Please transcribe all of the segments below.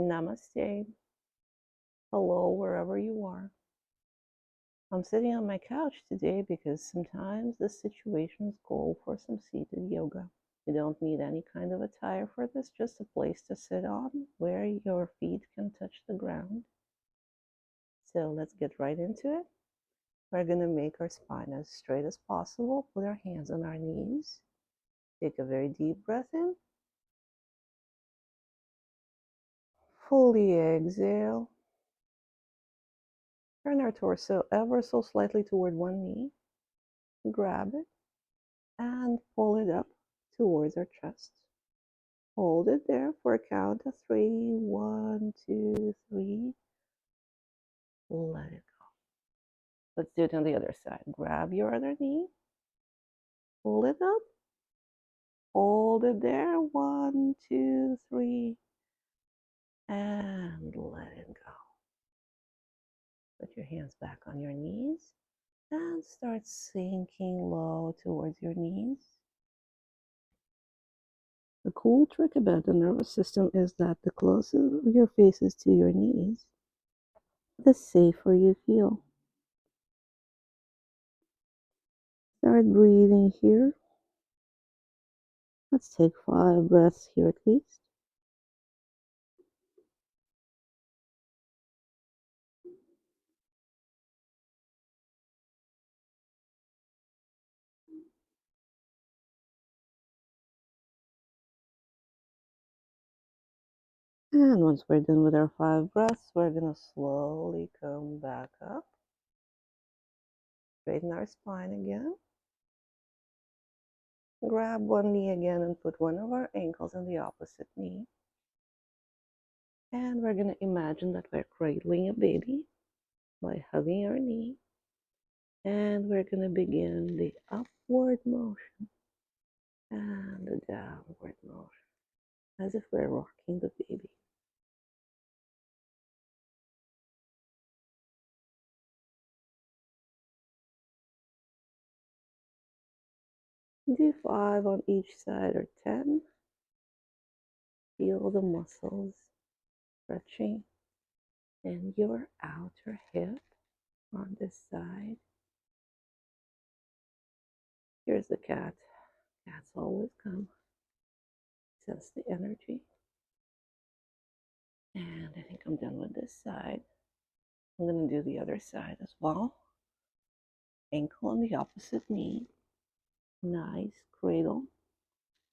Namaste. Hello, wherever you are. I'm sitting on my couch today because sometimes the situations call for some seated yoga. You don't need any kind of attire for this, just a place to sit on where your feet can touch the ground. So let's get right into it. We're going to make our spine as straight as possible. Put our hands on our knees. Take a very deep breath in. Fully exhale. Turn our torso ever so slightly toward one knee. Grab it and pull it up towards our chest. Hold it there for a count of 3. 1, 2, 3. Let it go. Let's do it on the other side. Grab your other knee. Pull it up. Hold it there. 1, 2, 3. And let it go. Put your hands back on your knees and start sinking low towards your knees. The cool trick about the nervous system is that the closer your face is to your knees, the safer you feel. Start breathing here. Let's take 5 breaths here at least. And once we're done with our 5 breaths, we're going to slowly come back up. Straighten our spine again. Grab one knee again and put one of our ankles on the opposite knee. And we're going to imagine that we're cradling a baby by hugging our knee. And we're going to begin the upward motion and the downward motion, as if we're rocking the baby. Do 5 on each side or 10. Feel the muscles stretching in your outer hip on this side. Here's the cat. Cats always come. Sense the energy. And I think I'm done with this side. I'm going to do the other side as well. Ankle on the opposite knee. Nice cradle.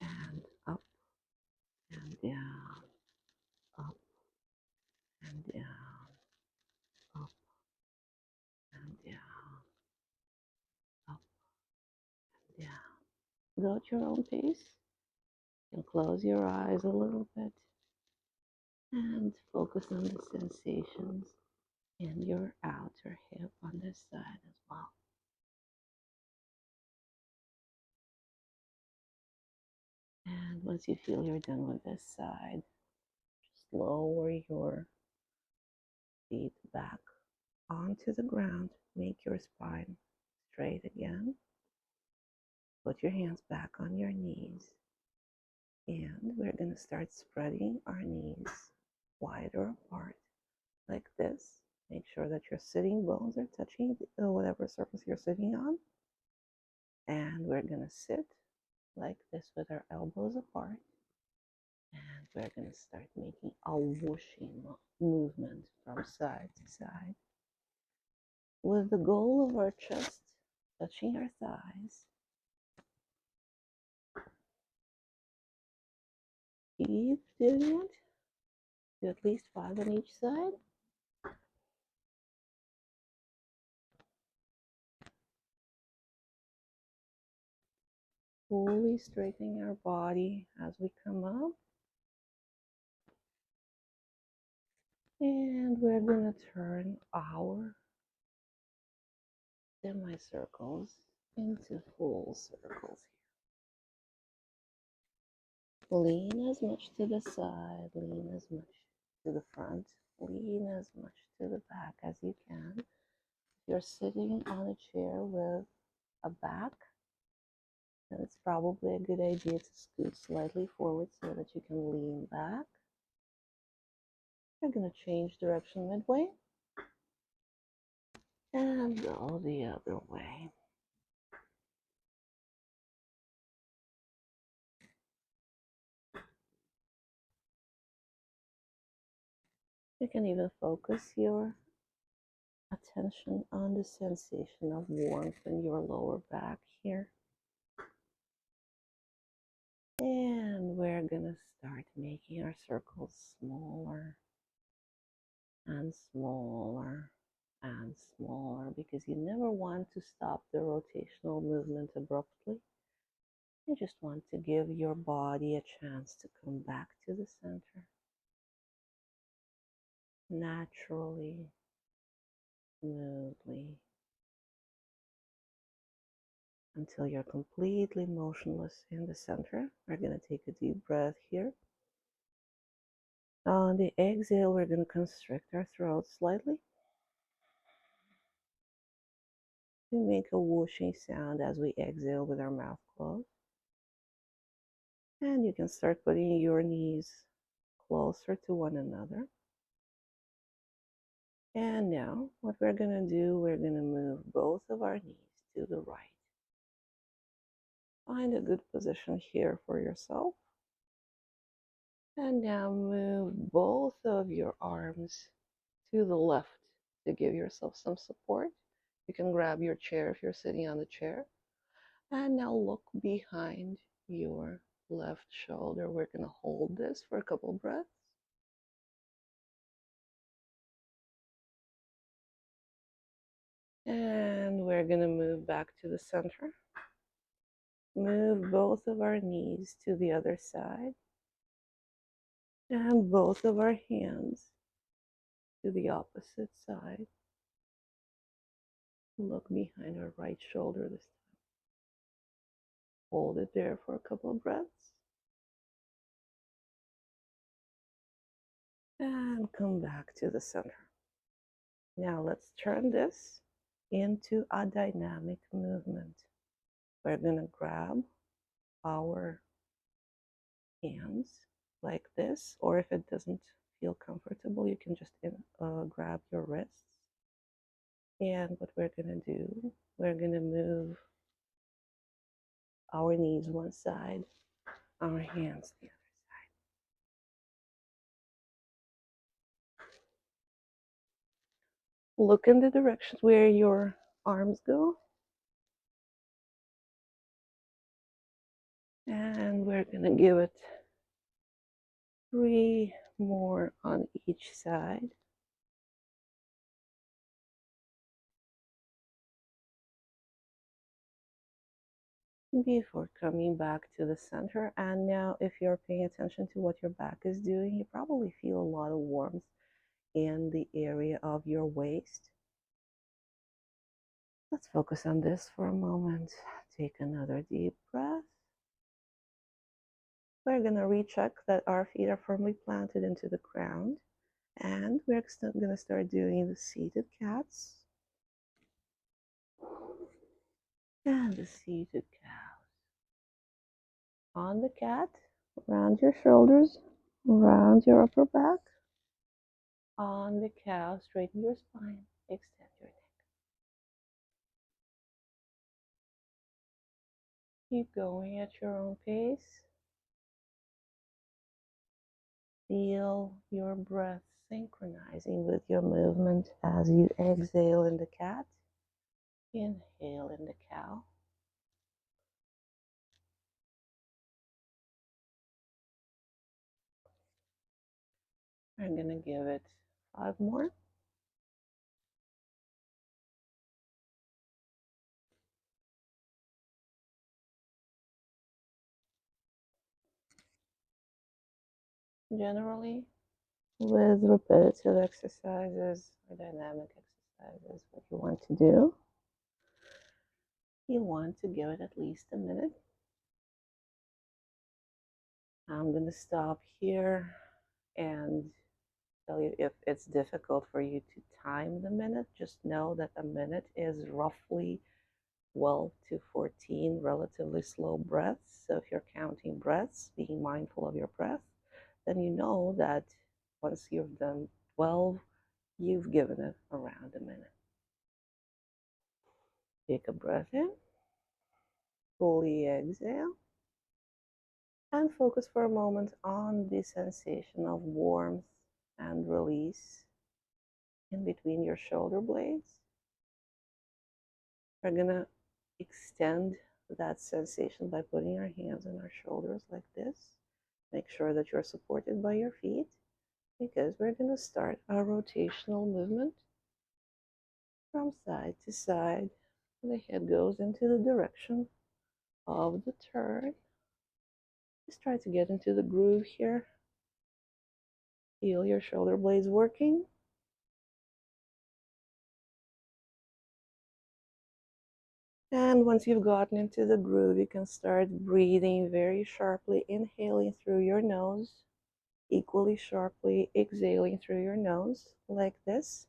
And up and down. Up and down. Up and down. Up and down. Go at your own pace. You can close your eyes a little bit and focus on the sensations in your outer hip on this side as well. And once you feel you're done with this side, just lower your feet back onto the ground. Make your spine straight again. Put your hands back on your knees. And we're going to start spreading our knees wider apart like this. Make sure that your sitting bones are touching whatever surface you're sitting on. And we're going to sit like this with our elbows apart. And we're going to start making a whooshing movement from side to side with the goal of our chest touching our thighs. Keep doing it. Do at least 5 on each side. Fully straightening our body as we come up. And we're going to turn our semicircles into full circles here. Lean as much to the side, lean as much to the front, lean as much to the back as you can. If you're sitting on a chair with a back, then it's probably a good idea to scoot slightly forward so that you can lean back. We're going to change direction midway and go the other way. You can even focus your attention on the sensation of warmth in your lower back here. And we're going to start making our circles smaller and smaller and smaller, because you never want to stop the rotational movement abruptly. You just want to give your body a chance to come back to the center naturally, smoothly, until you're completely motionless in the center. We're going to take a deep breath here. On the exhale, we're going to constrict our throat slightly to make a whooshing sound as we exhale with our mouth closed. And you can start putting your knees closer to one another. And now what we're going to do, we're going to move both of our knees to the right. Find a good position here for yourself. And now move both of your arms to the left to give yourself some support. You can grab your chair if you're sitting on the chair. And now look behind your left shoulder. We're going to hold this for a couple breaths. And we're going to move back to the center. Move both of our knees to the other side. And both of our hands to the opposite side. Look behind our right shoulder this time. Hold it there for a couple of breaths. And come back to the center. Now let's turn this into a dynamic movement. We're going to grab our hands like this, or if it doesn't feel comfortable, you can just grab your wrists. And what we're going to do, we're going to move our knees one side, our hands the other side. Look in the directions where your arms go. And we're going to give it 3 more on each side. Before coming back to the center. And now if you're paying attention to what your back is doing, you probably feel a lot of warmth in the area of your waist. Let's focus on this for a moment. Take another deep breath. We're going to recheck that our feet are firmly planted into the ground. And we're going to start doing the seated cats and the seated cows. On the cat, round your shoulders, round your upper back. On the cow, straighten your spine, extend your neck. Keep going at your own pace. Feel your breath synchronizing with your movement as you exhale in the cat, inhale in the cow. I'm going to give it 5 more. Generally, with repetitive exercises or dynamic exercises, what you want to do, you want to give it at least a minute. I'm going to stop here and tell you, if it's difficult for you to time the minute, just know that a minute is roughly 12 to 14 relatively slow breaths. So if you're counting breaths, being mindful of your breath, then you know that Once you've done 12, you've given it around a minute. Take a breath in, fully exhale, and focus for a moment on the sensation of warmth and release in between your shoulder blades. We're gonna extend that sensation by putting our hands on our shoulders like this. Make sure that you're supported by your feet, because we're gonna start our rotational movement from side to side. The head goes into the direction of the turn. Just try to get into the groove here. Feel your shoulder blades working. And once you've gotten into the groove, you can start breathing very sharply, inhaling through your nose, equally sharply exhaling through your nose, like this.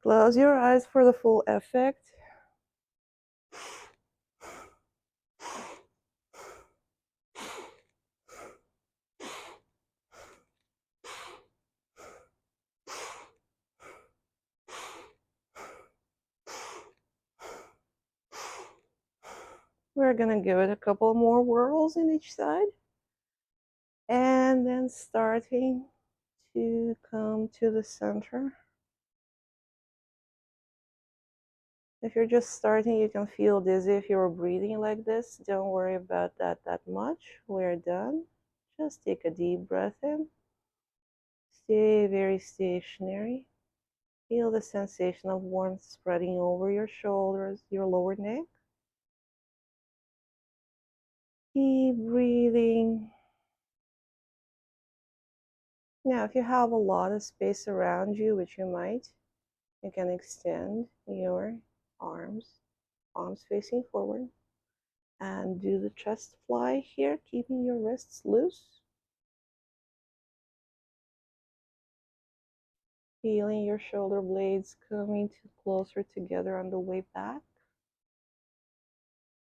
Close your eyes for the full effect. We're gonna give it a couple more whirls in each side. And then starting to come to the center. If you're just starting, you can feel dizzy if you're breathing like this. Don't worry about that much. We're done. Just take a deep breath in. Stay very stationary. Feel the sensation of warmth spreading over your shoulders, your lower neck. Keep breathing. Now, if you have a lot of space around you, which you might, you can extend your arms, palms facing forward, and do the chest fly here, keeping your wrists loose. Feeling your shoulder blades coming closer together on the way back.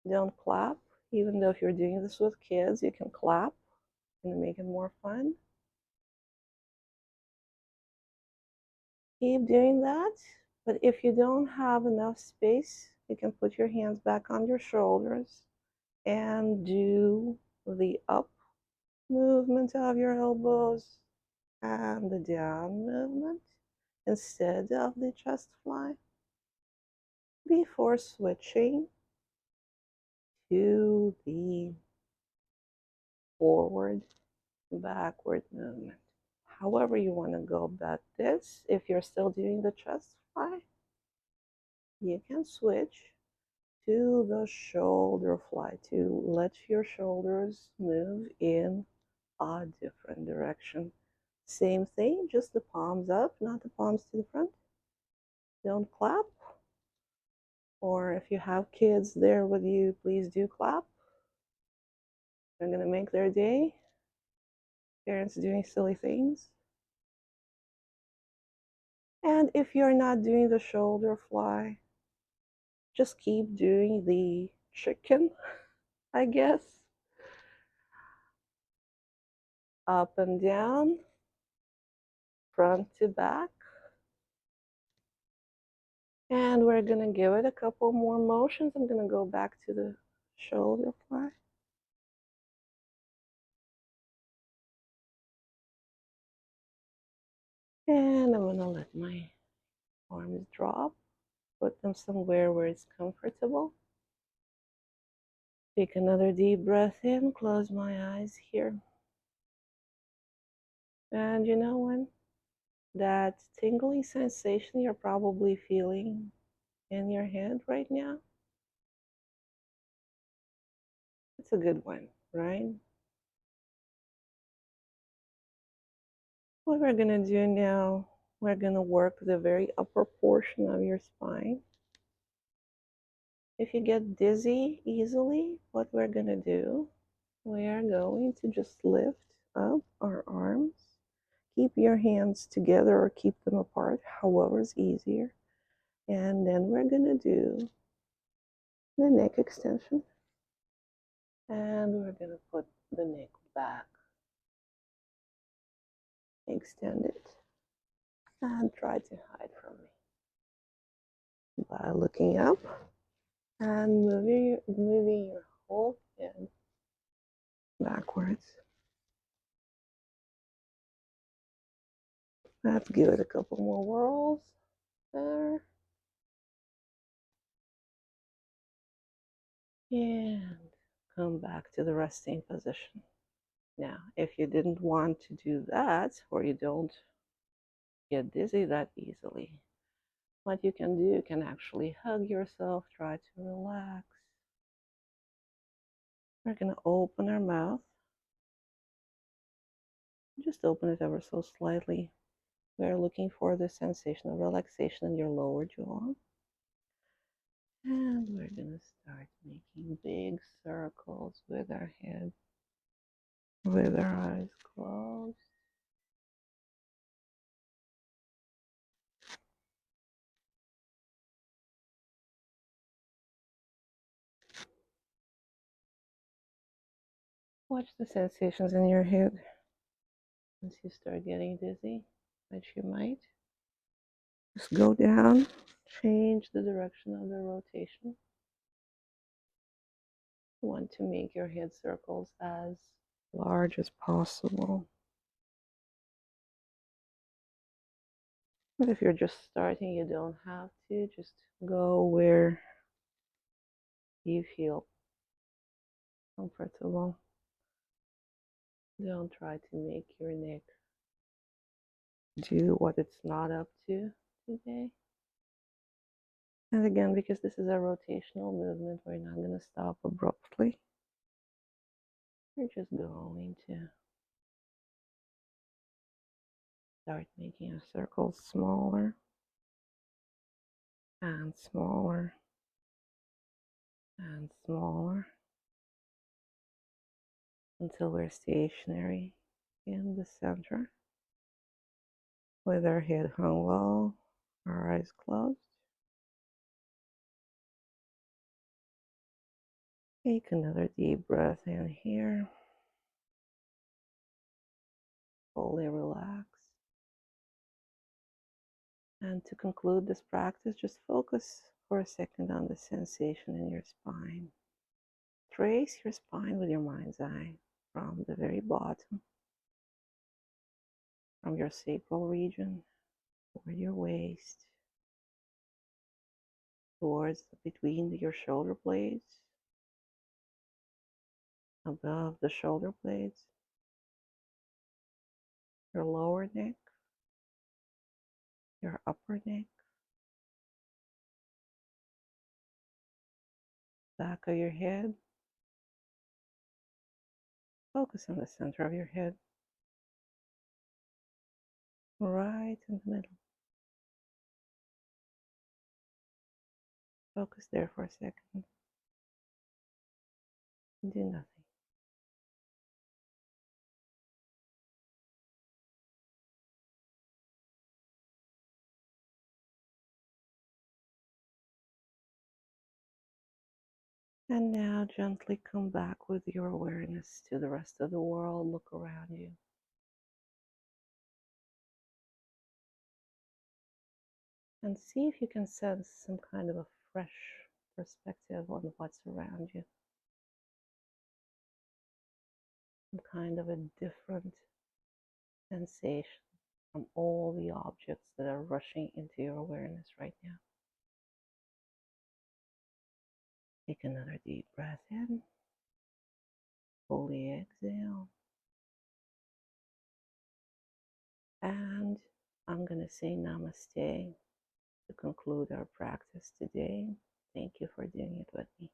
Don't clap, even though if you're doing this with kids, you can clap and make it more fun. Keep doing that, but if you don't have enough space, you can put your hands back on your shoulders and do the up movement of your elbows and the down movement instead of the chest fly before switching to the forward backward movement. However you want to go about this, if you're still doing the chest fly, you can switch to the shoulder fly to let your shoulders move in a different direction. Same thing, just the palms up, not the palms to the front. Don't clap. Or if you have kids there with you, please do clap. They're going to make their day. Parents doing silly things. And if you're not doing the shoulder fly, just keep doing the chicken, I guess. Up and down, front to back. And we're going to give it a couple more motions. I'm going to go back to the shoulder fly. And I'm going to let my arms drop. Put them somewhere where it's comfortable. Take another deep breath in. Close my eyes here. And you know when that tingling sensation you're probably feeling in your head right now? It's a good one, right? What we're going to do now, we're going to work the very upper portion of your spine. If you get dizzy easily, what we're going to do, we are going to just lift up our arms. Keep your hands together or keep them apart, however is easier. And then we're going to do the neck extension. And we're going to put the neck back. Extend it. And try to hide from me by looking up and moving your whole head backwards. Let's give it a couple more whirls there. And come back to the resting position. Now, if you didn't want to do that, or you don't get dizzy that easily, what you can do, you can actually hug yourself, try to relax. We're going to open our mouth. Just open it ever so slightly. We're looking for the sensation of relaxation in your lower jaw. And we're going to start making big circles with our head, with our eyes closed. Watch the sensations in your head. Once you start getting dizzy, which you might, just go down, change the direction of the rotation. You want to make your head circles as large as possible. But if you're just starting, you don't have to. Just go where you feel comfortable. Don't try to make your neck do what it's not up to today. And again, because this is a rotational movement, we're not going to stop abruptly. We're just going to start making our circles smaller and smaller and smaller until we're stationary in the center with our head hung low, our eyes closed. Take another deep breath in here. Fully relax. And to conclude this practice, just focus for a second on the sensation in your spine. Trace your spine with your mind's eye from the very bottom, from your sacral region, toward your waist, towards between your shoulder blades, above the shoulder blades, your lower neck, your upper neck, back of your head. Focus on the center of your head, right in the middle. Focus there for a second. Do nothing. And now gently come back with your awareness to the rest of the world. Look around you. And see if you can sense some kind of a fresh perspective on what's around you. Some kind of a different sensation from all the objects that are rushing into your awareness right now. Take another deep breath in. Fully exhale. And I'm going to say namaste to conclude our practice today. Thank you for doing it with me.